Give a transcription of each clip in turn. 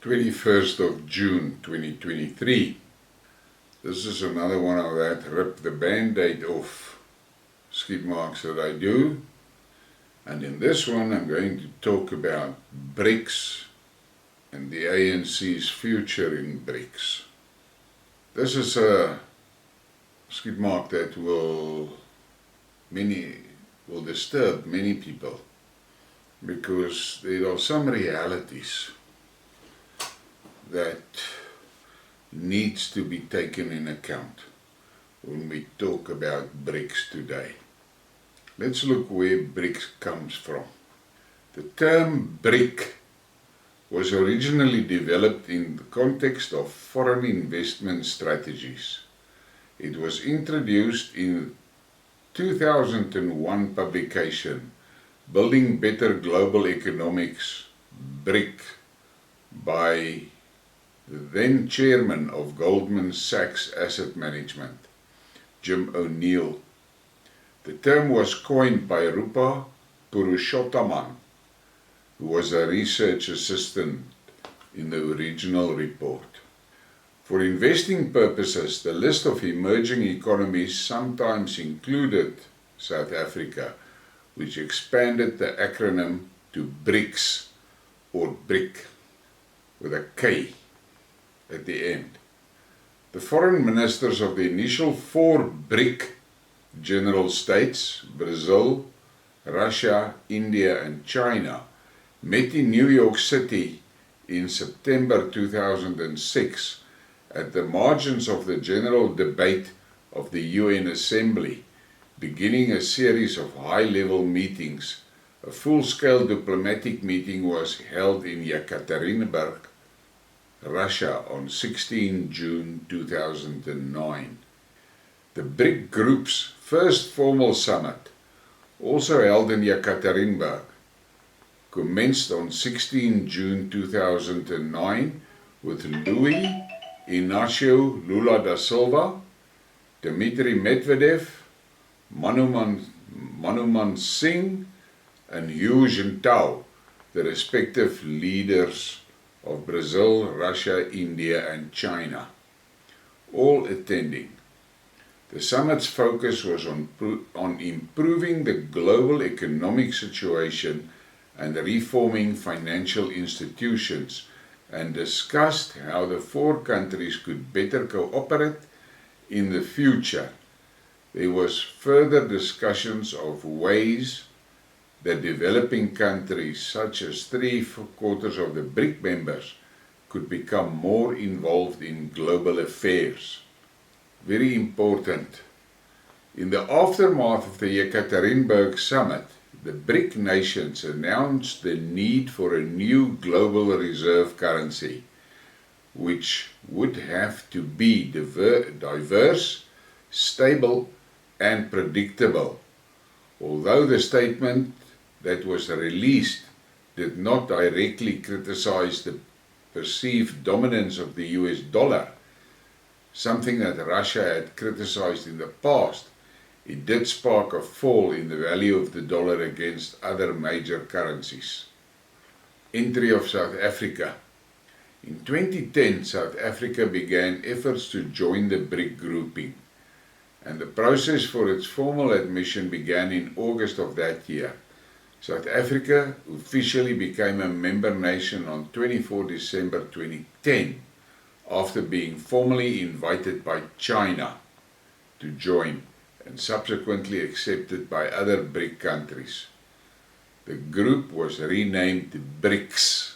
21st of June 2023. This is another one of that rip the band-aid off Skidmarks that I do. And in this one I'm going to talk about BRICS and the ANC's future in BRICS. This is a Skidmark that will disturb many people, because there are some realities that needs to be taken in account when we talk about BRICS today. Let's look where BRICS comes from. The term BRIC was originally developed in the context of foreign investment strategies. It was introduced in 2001 publication, Building Better Global Economics, BRIC, by the then chairman of Goldman Sachs Asset Management, Jim O'Neill. The term was coined by Rupa Purushothaman, who was a research assistant in the original report. For investing purposes, the list of emerging economies sometimes included South Africa, which expanded the acronym to BRICS, or BRIC, with a K at the end. The foreign ministers of the initial 4 BRIC general states, Brazil, Russia, India and China, met in New York City in September 2006 at the margins of the general debate of the UN Assembly, beginning a series of high-level meetings. A full-scale diplomatic meeting was held in Yekaterinburg, Russia on 16 June 2009. The BRIC Group's first formal summit, also held in Yekaterinburg, commenced on 16 June 2009 with Louis Inácio Lula da Silva, Dmitry Medvedev, Manmohan Singh and Hu Jintao, the respective leaders of Brazil, Russia, India and China, all attending. The summit's focus was on improving the global economic situation and reforming financial institutions, and discussed how the 4 countries could better cooperate in the future. There was further discussions of ways that developing countries, such as 3/4 of the BRIC members, could become more involved in global affairs. Very important. In the aftermath of the Yekaterinburg summit, the BRIC nations announced the need for a new global reserve currency, which would have to be diverse, stable and predictable. Although the statement that was released did not directly criticize the perceived dominance of the US dollar, something that Russia had criticized in the past, it did spark a fall in the value of the dollar against other major currencies. Entry of South Africa. In 2010, South Africa began efforts to join the BRIC grouping, and the process for its formal admission began in August of that year. South Africa officially became a member nation on 24 December 2010, after being formally invited by China to join, and subsequently accepted by other BRIC countries. The group was renamed BRICS,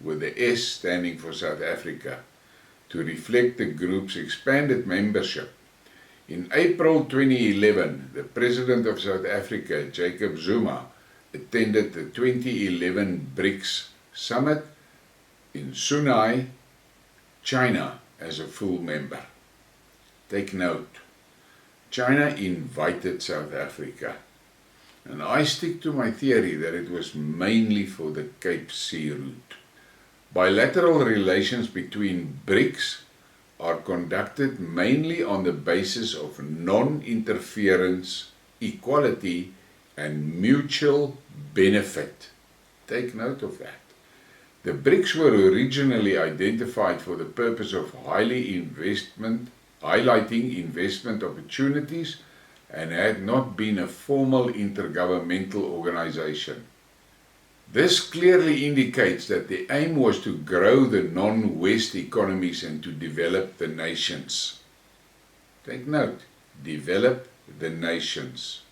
with the S standing for South Africa, to reflect the group's expanded membership. In April 2011, the President of South Africa, Jacob Zuma, attended the 2011 BRICS Summit in Shanghai, China, as a full member. Take note, China invited South Africa, and I stick to my theory that it was mainly for the Cape Sea route. Bilateral relations between BRICS are conducted mainly on the basis of non-interference, equality and mutual benefit. Take note of that. The BRICS were originally identified for the purpose of highlighting investment opportunities and had not been a formal intergovernmental organization. This clearly indicates that the aim was to grow the non-West economies and to develop the nations. Take note, develop the nations.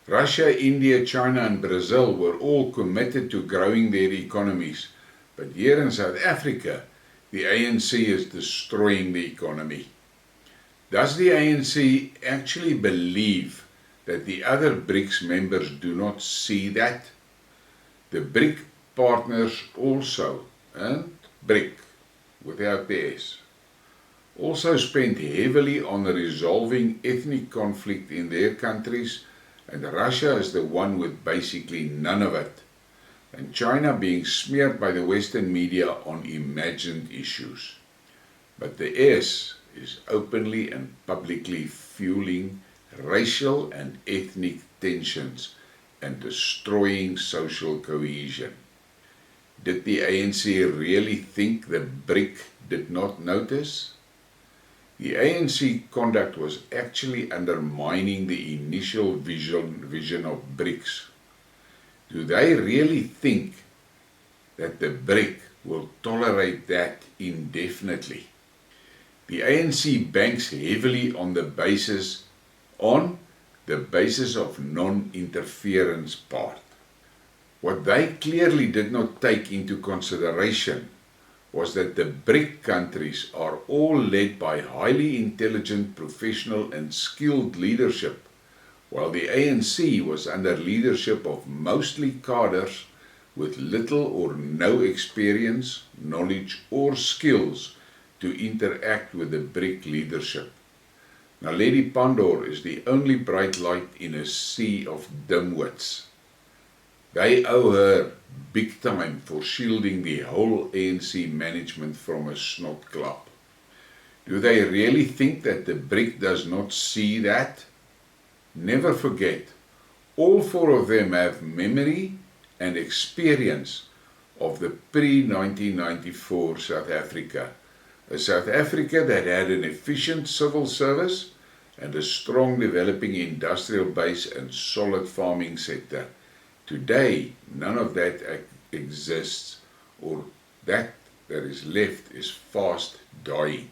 Russia, India, China and Brazil were all committed to growing their economies, but here in South Africa, the ANC is destroying the economy. Does the ANC actually believe that the other BRICS members do not see that? The BRIC partners also, and BRIC without the S, also spent heavily on resolving ethnic conflict in their countries, and Russia is the one with basically none of it, and China being smeared by the Western media on imagined issues. But the S is openly and publicly fueling racial and ethnic tensions and destroying social cohesion. Did the ANC really think the BRIC did not notice? The ANC conduct was actually undermining the initial vision of BRICS. Do they really think that the BRIC will tolerate that indefinitely? The ANC banks heavily on the basis of non-interference part. What they clearly did not take into consideration was that the BRIC countries are all led by highly intelligent, professional and skilled leadership, while the ANC was under leadership of mostly cadres with little or no experience, knowledge or skills to interact with the BRIC leadership. Now Lady Pandor is the only bright light in a sea of dimwits. They owe her big time for shielding the whole ANC management from a snot club. Do they really think that the BRIC does not see that? Never forget, all four of them have memory and experience of the pre-1994 South Africa. A South Africa that had an efficient civil service and a strong developing industrial base and solid farming sector. Today, none of that exists, or that is left is fast dying.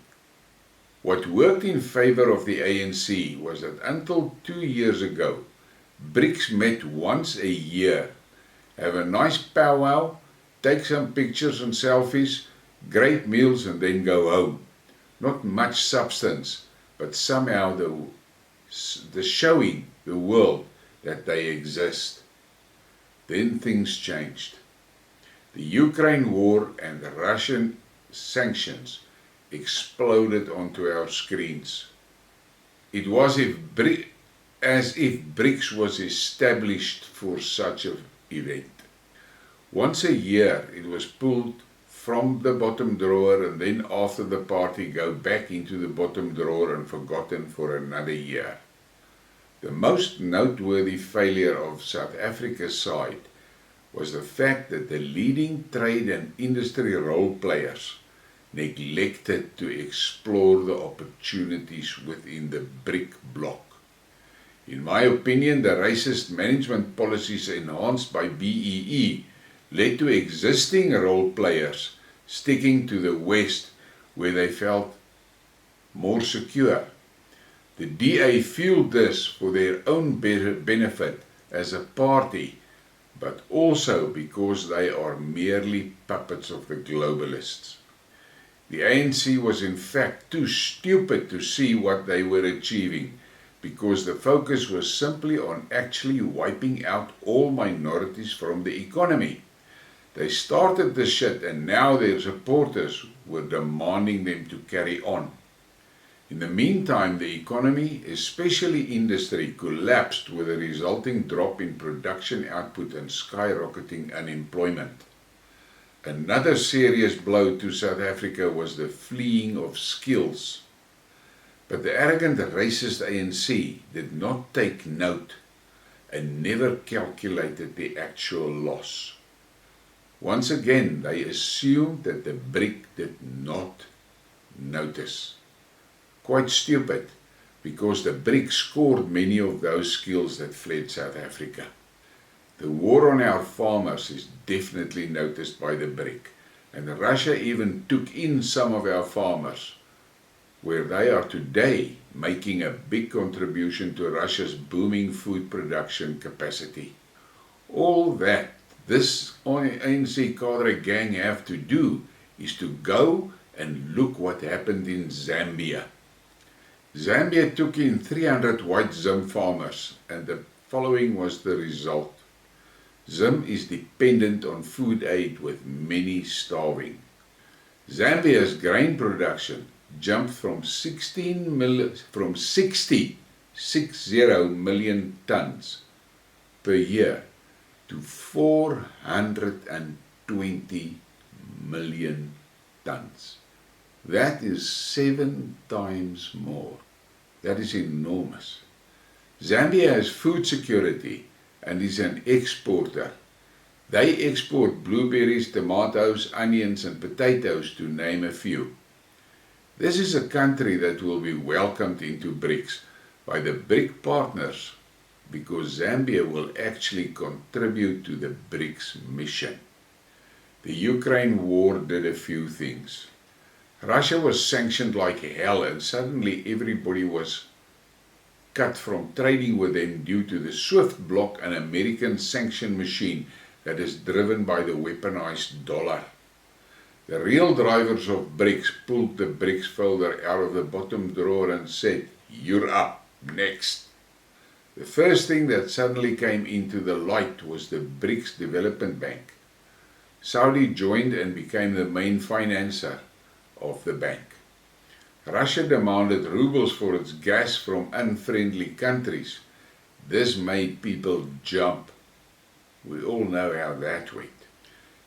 What worked in favor of the ANC was that until 2 years ago, BRICS met once a year, have a nice powwow, take some pictures and selfies, great meals and then go home. Not much substance, but somehow the showing the world that they exist. Then things changed. The Ukraine war and the Russian sanctions exploded onto our screens. It was as if BRICS was established for such an event. Once a year it was pulled from the bottom drawer and then after the party go back into the bottom drawer and forgotten for another year. The most noteworthy failure of South Africa's side was the fact that the leading trade and industry role players neglected to explore the opportunities within the BRIC bloc. In my opinion, the racist management policies enhanced by BEE led to existing role players sticking to the West where they felt more secure. The DA fueled this for their own benefit as a party, but also because they are merely puppets of the globalists. The ANC was in fact too stupid to see what they were achieving, because the focus was simply on actually wiping out all minorities from the economy. They started the shit and now their supporters were demanding them to carry on. In the meantime, the economy, especially industry, collapsed with a resulting drop in production output and skyrocketing unemployment. Another serious blow to South Africa was the fleeing of skills. But the arrogant racist ANC did not take note and never calculated the actual loss. Once again, they assumed that the BRIC did not notice. Quite stupid, because the BRIC scored many of those skills that fled South Africa. The war on our farmers is definitely noticed by the BRIC, and Russia even took in some of our farmers, where they are today making a big contribution to Russia's booming food production capacity. All that this ANC cadre gang have to do is to go and look what happened in Zambia. Zambia took in 300 white Zim farmers, and the following was the result. Zim is dependent on food aid, with many starving. Zambia's grain production jumped from 60 million tons per year to 420 million tons. That is 7 times more. That is enormous. Zambia has food security and is an exporter. They export blueberries, tomatoes, onions and potatoes, to name a few. This is a country that will be welcomed into BRICS by the BRIC partners, because Zambia will actually contribute to the BRICS mission. The Ukraine war did a few things. Russia was sanctioned like hell, and suddenly everybody was cut from trading with them due to the swift block, an American sanction machine that is driven by the weaponized dollar. The real drivers of BRICS pulled the BRICS folder out of the bottom drawer and said, "You're up, next." The first thing that suddenly came into the light was the BRICS Development Bank. Saudi joined and became the main financer of the bank. Russia demanded rubles for its gas from unfriendly countries. This made people jump. We all know how that went.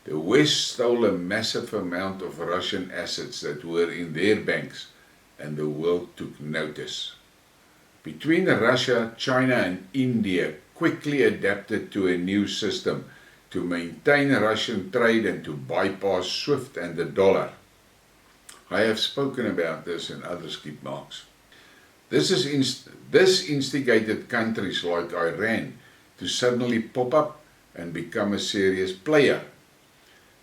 The West stole a massive amount of Russian assets that were in their banks, and the world took notice. Between Russia, China and India quickly adapted to a new system to maintain Russian trade and to bypass SWIFT and the dollar. I have spoken about this in other Skidmarks. This instigated countries like Iran to suddenly pop up and become a serious player,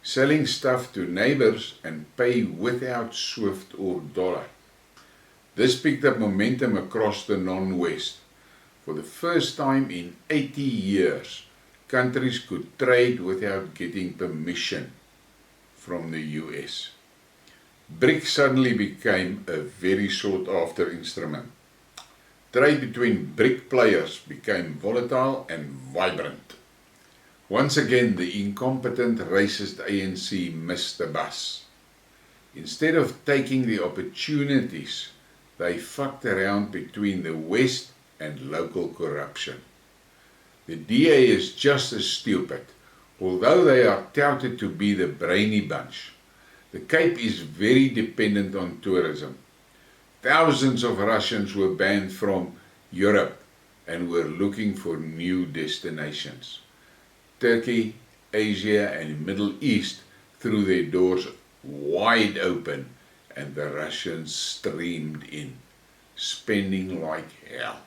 selling stuff to neighbors and pay without SWIFT or dollar. This picked up momentum across the non-West. For the first time in 80 years, countries could trade without getting permission from the US. BRICS suddenly became a very sought-after instrument. Trade between BRIC players became volatile and vibrant. Once again, the incompetent, racist ANC missed the bus. Instead of taking the opportunities, they fucked around between the West and local corruption. The DA is just as stupid. Although they are touted to be the brainy bunch, the Cape is very dependent on tourism. Thousands of Russians were banned from Europe and were looking for new destinations. Turkey, Asia and Middle East threw their doors wide open, and the Russians streamed in, spending like hell.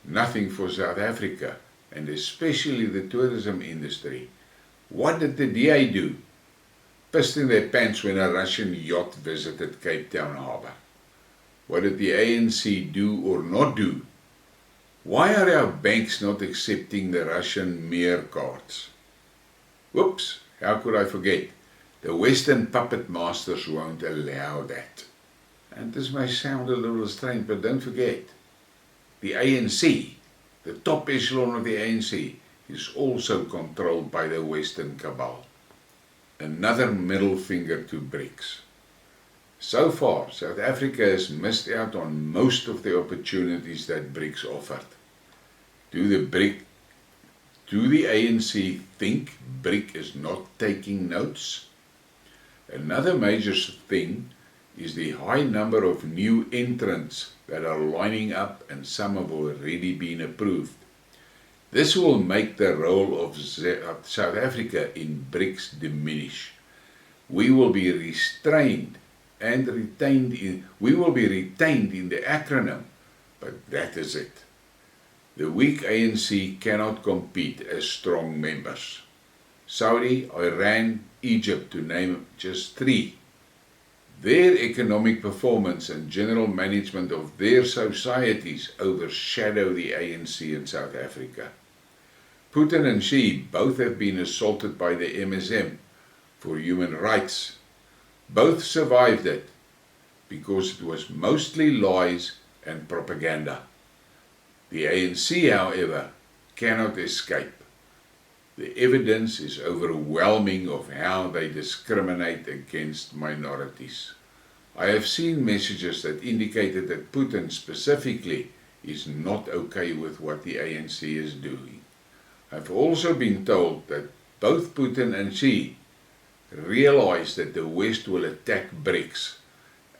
Nothing for South Africa, and especially the tourism industry. What did the DA do? Pissed in their pants when a Russian yacht visited Cape Town Harbour. What did the ANC do or not do? Why are our banks not accepting the Russian Mir cards? Whoops, how could I forget? The Western puppet masters won't allow that. And this may sound a little strange, but don't forget, the ANC, the top echelon of the ANC, is also controlled by the Western cabal. Another middle finger to BRICS. So far, South Africa has missed out on most of the opportunities that BRICS offered. Do the ANC think BRIC is not taking notes? Another major thing is the high number of new entrants that are lining up, and some have already been approved. This will make the role of South Africa in BRICS diminish. We will be retained in the acronym, but that is it. The weak ANC cannot compete as strong members. Saudi, Iran, Egypt, to name just 3. Their economic performance and general management of their societies overshadow the ANC in South Africa. Putin and Xi both have been assaulted by the MSM for human rights. Both survived it because it was mostly lies and propaganda. The ANC, however, cannot escape. The evidence is overwhelming of how they discriminate against minorities. I have seen messages that indicated that Putin specifically is not okay with what the ANC is doing. I've also been told that both Putin and Xi realize that the West will attack BRICS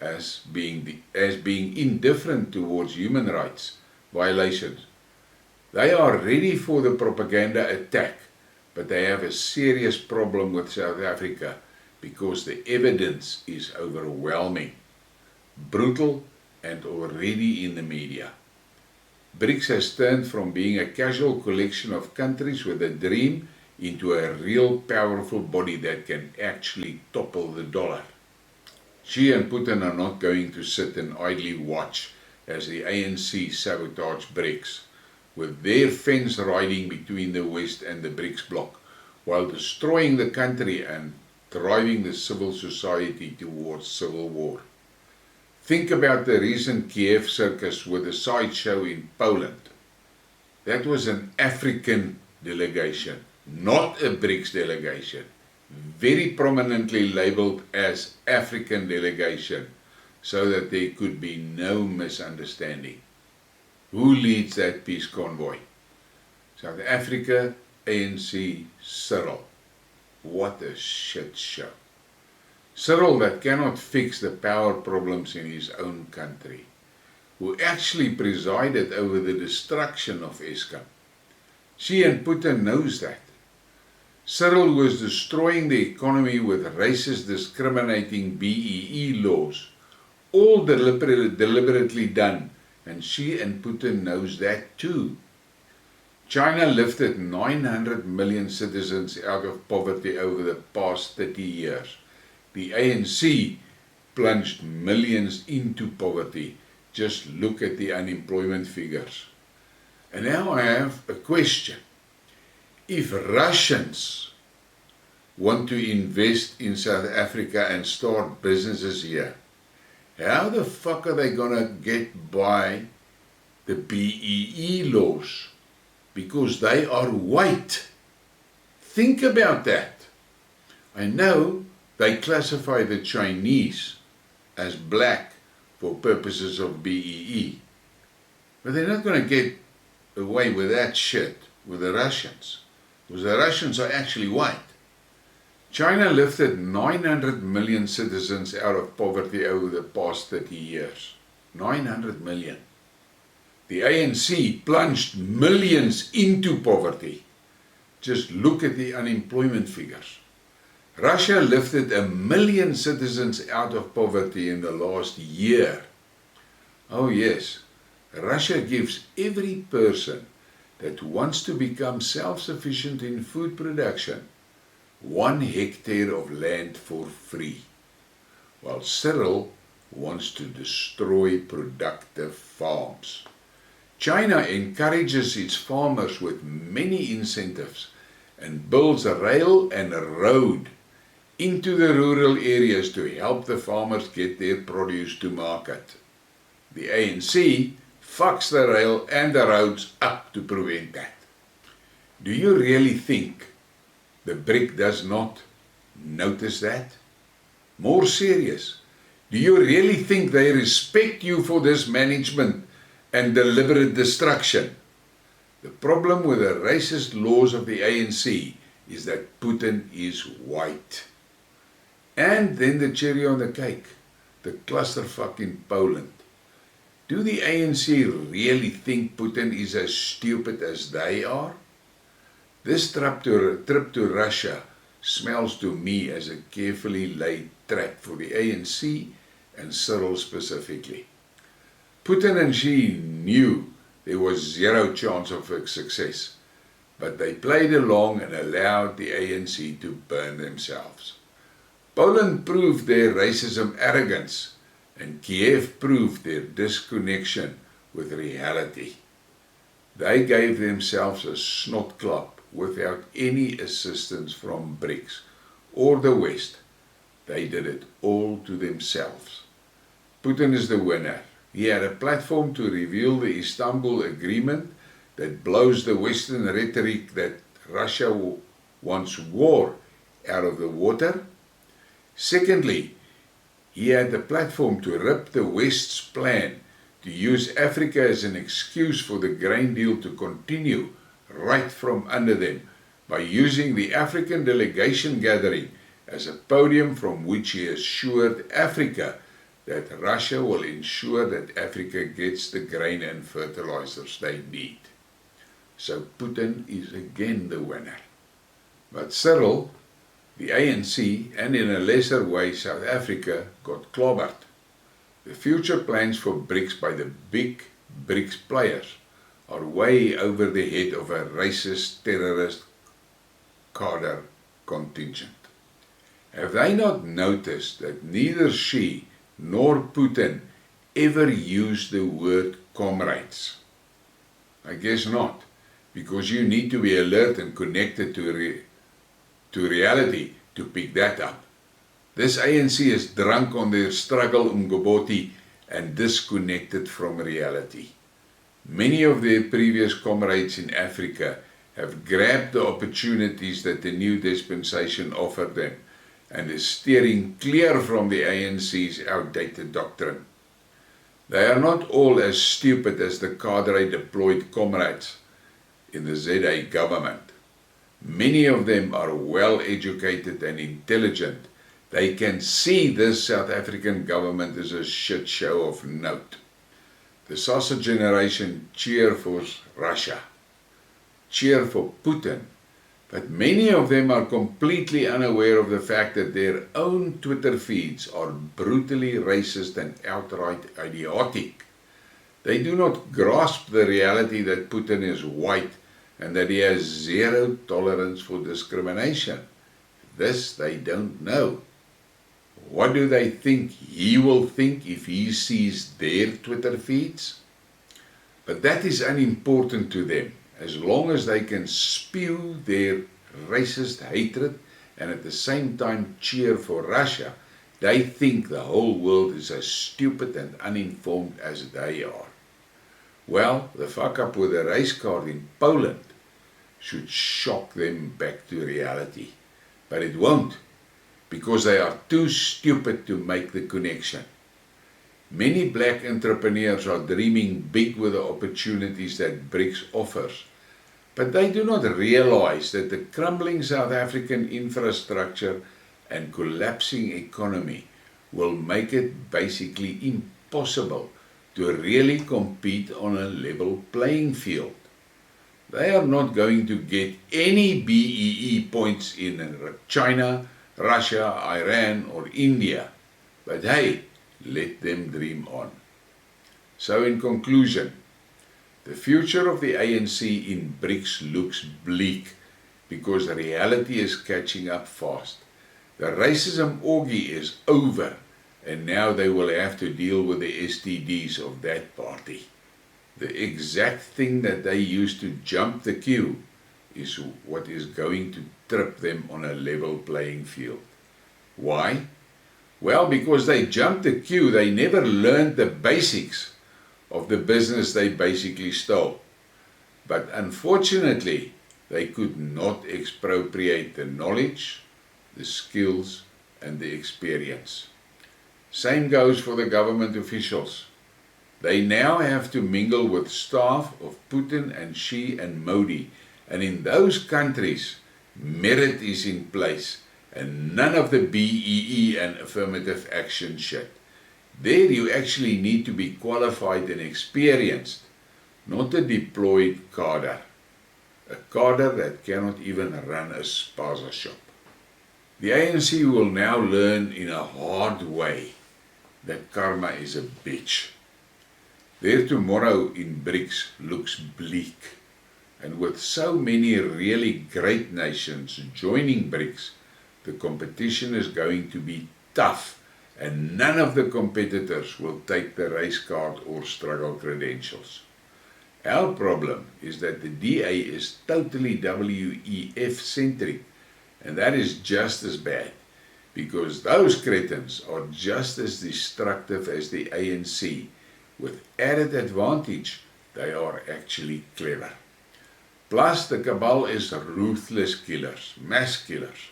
as being indifferent towards human rights violations. They are ready for the propaganda attack, but they have a serious problem with South Africa because the evidence is overwhelming, brutal, and already in the media. BRICS has turned from being a casual collection of countries with a dream into a real powerful body that can actually topple the dollar. Xi and Putin are not going to sit and idly watch as the ANC sabotage BRICS, with their fence riding between the West and the BRICS bloc, while destroying the country and driving the civil society towards civil war. Think about the recent Kiev circus with a sideshow in Poland. That was an African delegation, not a BRICS delegation, very prominently labeled as African delegation, so that there could be no misunderstanding. Who leads that peace convoy? South Africa, ANC, Cyril. What a shit show. Cyril that cannot fix the power problems in his own country, who actually presided over the destruction of Eskom. Xi and Putin knows that. Cyril was destroying the economy with racist discriminating BEE laws, all deliberately done, and Xi and Putin knows that too. China lifted 900 million citizens out of poverty over the past 30 years. The ANC plunged millions into poverty. Just look at the unemployment figures. And now I have a question. If Russians want to invest in South Africa and start businesses here, how the fuck are they gonna get by the BEE laws? Because they are white. Think about that. I know they classify the Chinese as black for purposes of BEE, but they're not going to get away with that shit with the Russians, because the Russians are actually white. China lifted 900 million citizens out of poverty over the past 30 years. 900 million. The ANC plunged millions into poverty. Just look at the unemployment figures. Russia lifted 1 million citizens out of poverty in the last year. Oh yes, Russia gives every person that wants to become self-sufficient in food production 1 hectare of land for free, while Cyril wants to destroy productive farms. China encourages its farmers with many incentives and builds a rail and a road into the rural areas to help the farmers get their produce to market. The ANC fucks the rail and the roads up to prevent that. Do you really think the BRIC does not notice that? More serious, do you really think they respect you for this management and deliberate destruction? The problem with the racist laws of the ANC is that Putin is white. And then the cherry on the cake, the clusterfuck in Poland. Do the ANC really think Putin is as stupid as they are? This trip to Russia smells to me as a carefully laid trap for the ANC and Cyril specifically. Putin and Xi knew there was zero chance of success, but they played along and allowed the ANC to burn themselves. Poland proved their racism arrogance, and Kiev proved their disconnection with reality. They gave themselves a snot clap without any assistance from BRICS or the West. They did it all to themselves. Putin is the winner. He had a platform to reveal the Istanbul Agreement that blows the Western rhetoric that Russia wants war out of the water. Secondly, he had the platform to rip the West's plan to use Africa as an excuse for the grain deal to continue right from under them by using the African delegation gathering as a podium from which he assured Africa that Russia will ensure that Africa gets the grain and fertilizers they need. So Putin is again the winner. But Cyril, the ANC, and in a lesser way South Africa, got clobbered. The future plans for BRICS by the big BRICS players are way over the head of a racist, terrorist cadre contingent. Have they not noticed that neither Xi nor Putin ever used the word comrades? I guess not, because you need to be alert and connected to reality to pick that up. This ANC is drunk on their struggle umgoboti and disconnected from reality. Many of their previous comrades in Africa have grabbed the opportunities that the new dispensation offered them and is steering clear from the ANC's outdated doctrine. They are not all as stupid as the cadre deployed comrades in the ZA government. Many of them are well educated and intelligent. They can see this South African government is a shit show of note. The sausage generation cheer for Russia, cheer for Putin, but many of them are completely unaware of the fact that their own Twitter feeds are brutally racist and outright idiotic. They do not grasp the reality that Putin is white and that he has zero tolerance for discrimination. This they don't know. What do they think he will think if he sees their Twitter feeds? But that is unimportant to them, as long as they can spew their racist hatred and at the same time cheer for Russia. They think the whole world is as stupid and uninformed as they are. Well, the fuck up with the race card in Poland should shock them back to reality. But it won't, because they are too stupid to make the connection. Many black entrepreneurs are dreaming big with the opportunities that BRICS offers, but they do not realize that the crumbling South African infrastructure and collapsing economy will make it basically impossible to really compete on a level playing field. They are not going to get any BEE points in China, Russia, Iran or India, but hey, let them dream on. So in conclusion, the future of the ANC in BRICS looks bleak because the reality is catching up fast. The racism orgy is over and now they will have to deal with the STDs of that party. The exact thing that they used to jump the queue is what is going to trip them on a level playing field. Why? Well, because they jumped the queue, they never learned the basics of the business they basically stole. But unfortunately, they could not expropriate the knowledge, the skills, and the experience. Same goes for the government officials. They now have to mingle with staff of Putin and Xi and Modi, and in those countries, merit is in place, and none of the BEE and affirmative action shit. There you actually need to be qualified and experienced, not a deployed cadre. A cadre that cannot even run a spaza shop. The ANC will now learn in a hard way that karma is a bitch. Their tomorrow in BRICS looks bleak. And with so many really great nations joining BRICS, the competition is going to be tough, and none of the competitors will take the race card or struggle credentials. Our problem is that the DA is totally WEF centric, and that is just as bad, because those cretins are just as destructive as the ANC. With added advantage, they are actually clever. Plus, the cabal is ruthless killers, mass killers.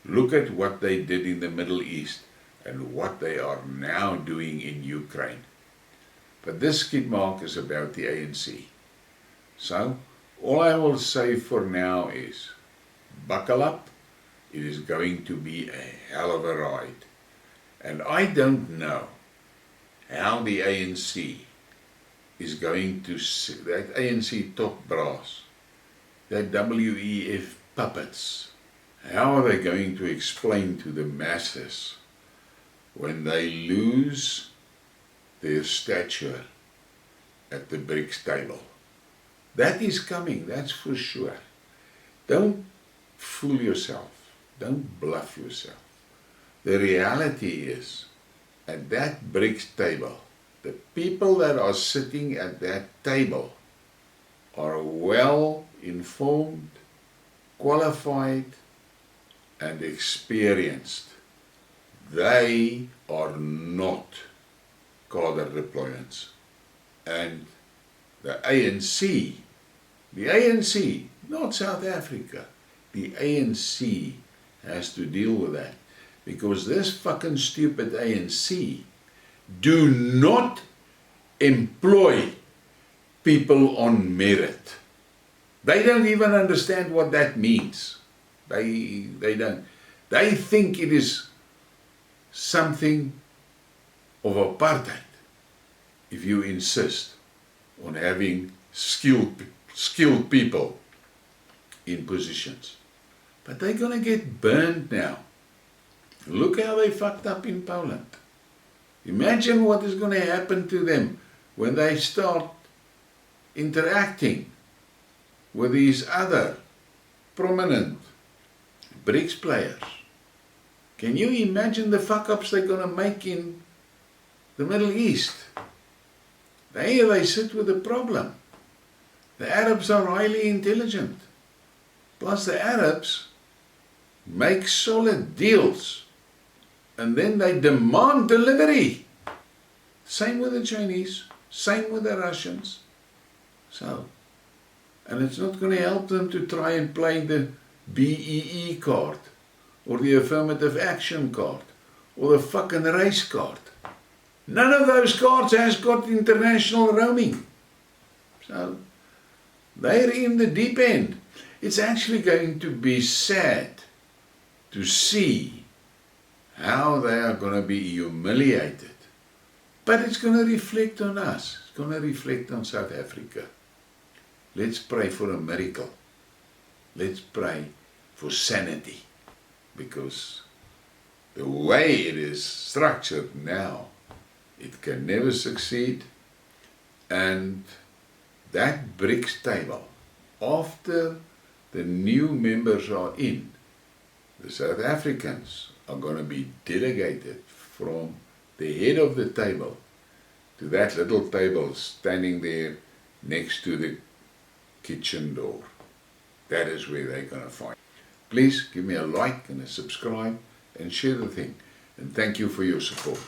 Look at what they did in the Middle East and what they are now doing in Ukraine. But this Skidmark is about the ANC. So, all I will say for now is, buckle up, it is going to be a hell of a ride. And I don't know how the ANC is going to, that ANC top brass, that WEF puppets, how are they going to explain to the masses when they lose their stature at the BRICS table? That is coming, that's for sure. Don't fool yourself. Don't bluff yourself. The reality is, at that BRICS table, the people that are sitting at that table are well informed, qualified, and experienced. They are not cadre deployants. And the ANC, not South Africa, the ANC has to deal with that. Because this fucking stupid ANC do not employ people on merit. They don't even understand what that means. They don't. They think it is something of apartheid if you insist on having skilled people in positions. But they're going to get burned now. Look how they fucked up in Poland. Imagine what is going to happen to them when they start interacting with these other prominent BRICS players. Can you imagine the fuck-ups they're going to make in the Middle East? There they sit with a problem. The Arabs are highly intelligent. Plus the Arabs make solid deals and then they demand delivery. Same with the Chinese, same with the Russians. So, and it's not going to help them to try and play the BEE card or the affirmative action card or the fucking race card. None of those cards has got international roaming. So, they're in the deep end. It's actually going to be sad to see how they are going to be humiliated. But it's going to reflect on us. It's going to reflect on South Africa. Let's pray for a miracle. Let's pray for sanity. Because the way it is structured now, it can never succeed. And that BRICS table, after the new members are in, the South Africans are going to be delegated from the head of the table to that little table standing there next to the kitchen door. That is where they're going to find. Please give me a like and a subscribe and share the thing. And thank you for your support.